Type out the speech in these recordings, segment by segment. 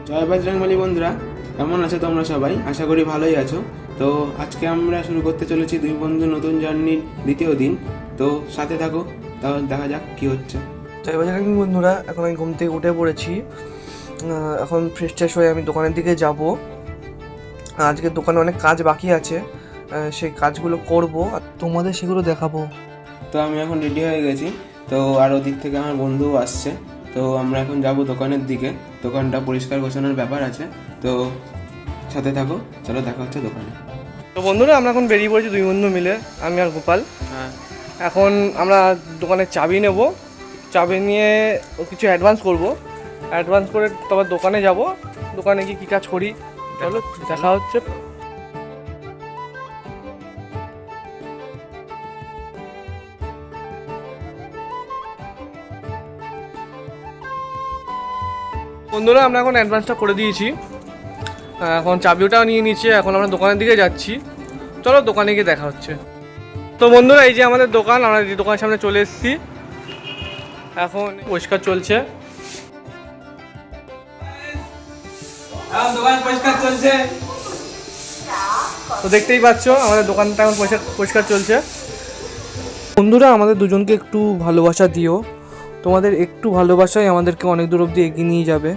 জয় বজরংবলী বন্ধুরা, কেমন আছো তোমরা সবাই? আশা করি ভালোই আছো। তো আজকে আমরা শুরু করতে চলেছি দুই বন্ধু নতুন জার্নির দ্বিতীয় দিন। তো সাথে থাকো, তাহলে দেখা যাক কি হচ্ছে। জয় বজরং বন্ধুরা, এখন আমি ঘুম থেকে উঠে পড়েছি। এখন ফ্রেশ ট্রেশ হয়ে আমি দোকানের দিকে যাব। আজকে দোকানে অনেক কাজ বাকি আছে, সেই কাজগুলো করব আর তোমাদের সেগুলো দেখাবো। তো আমি এখন রেডি হয়ে গেছি। তো আর ওদিক থেকে আমার বন্ধু আসছে। তো আমরা এখন যাব দোকানের দিকে। দোকানটা পরিষ্কার গোছানোর ব্যাপার আছে। তো সাথে থাকো, চলো দেখা হচ্ছে দোকানে। তো বন্ধুরা, আমরা এখন বেরিয়ে পড়েছি দুই বন্ধু মিলে, আমি আর গোপাল। হ্যাঁ, এখন আমরা দোকানের চাবি নেব। চাবি নিয়ে কিছু অ্যাডভান্স করব। অ্যাডভান্স করে তারপর দোকানে যাব। দোকানে গিয়ে কী কাজ করি চলো দেখা হচ্ছে। বন্ধুরা, আমরা এখন অ্যাডভান্সটা করে দিয়েছি। এখন চাবিটাও নিয়ে নিচ্ছে। এখন আমরা দোকানের দিকে যাচ্ছি। চলো দোকানে গিয়ে দেখা হচ্ছে। তো বন্ধুরা, এই যে আমাদের দোকান, আমরা এই দোকানের সামনে চলে এসেছি। এখন পরিষ্কার চলছে। দোকান পরিষ্কার চলছে। তো দেখতেই পাচ্ছ আমাদের দোকানটা এখন পরিষ্কার চলছে। বন্ধুরা, আমাদের দুজনকে একটু ভালোবাসা দিও। তোমাদের একটু ভালোবাসাই আমাদেরকে অনেক দূর অবধি এগিয়ে নিয়ে যাবে।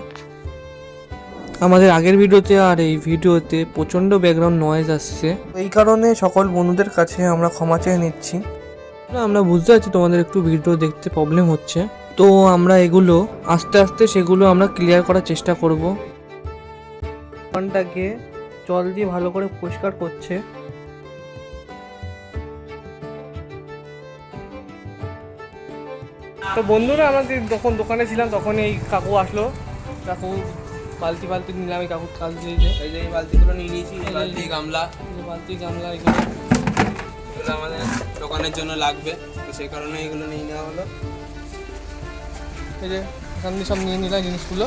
আমাদের আগের ভিডিওতে আর এই ভিডিওতে প্রচণ্ড ব্যাকগ্রাউন্ড নয়েজ আসছে, এই কারণে সকল বন্ধুদের কাছে আমরা ক্ষমা চেয়ে নিচ্ছি। আমরা বুঝতে পারছি তোমাদের একটু ভিডিও দেখতে প্রবলেম হচ্ছে, তো আমরা এগুলো আস্তে আস্তে সেগুলো আমরা ক্লিয়ার করার চেষ্টা করব। দোকানটাকে জল দিয়ে ভালো করে পরিষ্কার করছে। তো বন্ধুরা, আমরা যখন দোকানে ছিলাম তখন এই কাকু আসলো। কাকু বালতি নিলাম, এই কাকু কাজ দিয়েছে। এই যে এই বালতিগুলো নিয়ে নিয়েছি, এই বালতি গামলা, এগুলো এগুলো আমাদের দোকানের জন্য লাগবে। তো সেই কারণে এগুলো নিয়ে নেওয়া হলো। এই যে এখান দিয়ে সব নিয়ে নিলাম জিনিসগুলো।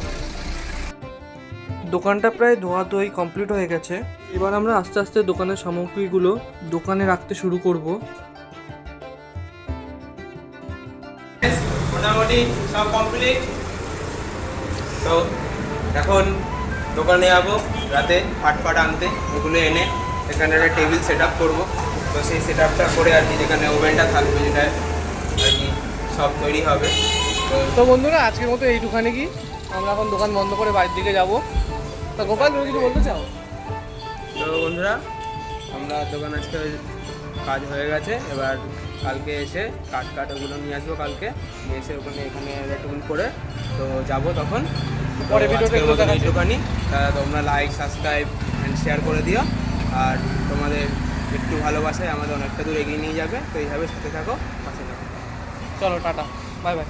দোকানটা প্রায় ধোয়াধুয়ি কমপ্লিট হয়ে গেছে। এবার আমরা আস্তে আস্তে দোকানের সামগ্রীগুলো দোকানে রাখতে শুরু করব। মোটামুটি সব কমপ্লিট। তো এখন দোকানে যাবো রাতে ফাট আনতে। ওগুলো এনে এখানে একটা টেবিল সেট আপ করবো। তো সেই সেট আপটা করে আর কি, যেখানে ওভেনটা থাকবে, যেটা আর কি সব তৈরি হবে। তো বন্ধুরা, আজকের মতো এইটুখানি কি, আমরা এখন দোকান বন্ধ করে বাড়ির দিকে যাব। তা গোপাল, তুমি কিছু বলতে চাও? তো বন্ধুরা, আমরা দোকান আজকে কাজ হয়ে গেছে। এবার কালকে এসে কাঠ ওগুলো নিয়ে আসবো। কালকে নিয়ে এসে এখানে একটুকুন করে তো যাবো তখন। পরে ভিডিওতে একটুখানি তোমরা লাইক, সাবস্ক্রাইব অ্যান্ড শেয়ার করে দিও। আর তোমাদের একটু ভালোবাসায় আমাদের অনেকটা দূর এগিয়ে নিয়ে যাবে। তো এইভাবে সাথে থাকো, পাশে থাকো। চলো টাটা, বাই বাই।